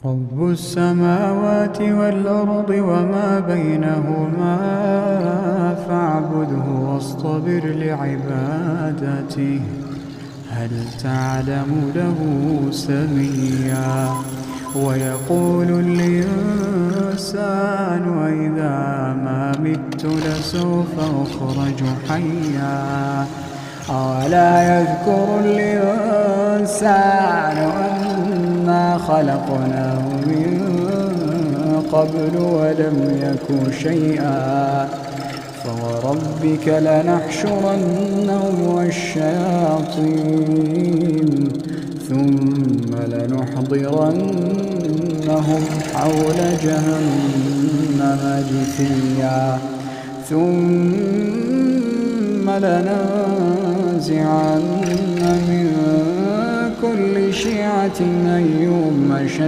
رب السماوات والأرض وما بينهما فاعبده واصطبر لعبادته هل تعلم له سميا ويقول الإنسان وإذا ما مت لسوف أخرج حيا أولا يذكر الإنسان أنا خلقناه من قبل ولم يك شيئا فوربك لنحشرنهم والشياطين ثم لنحضرنهم حول جهنم جثيا ثم لننزعن من كل شيعة أيهم أشد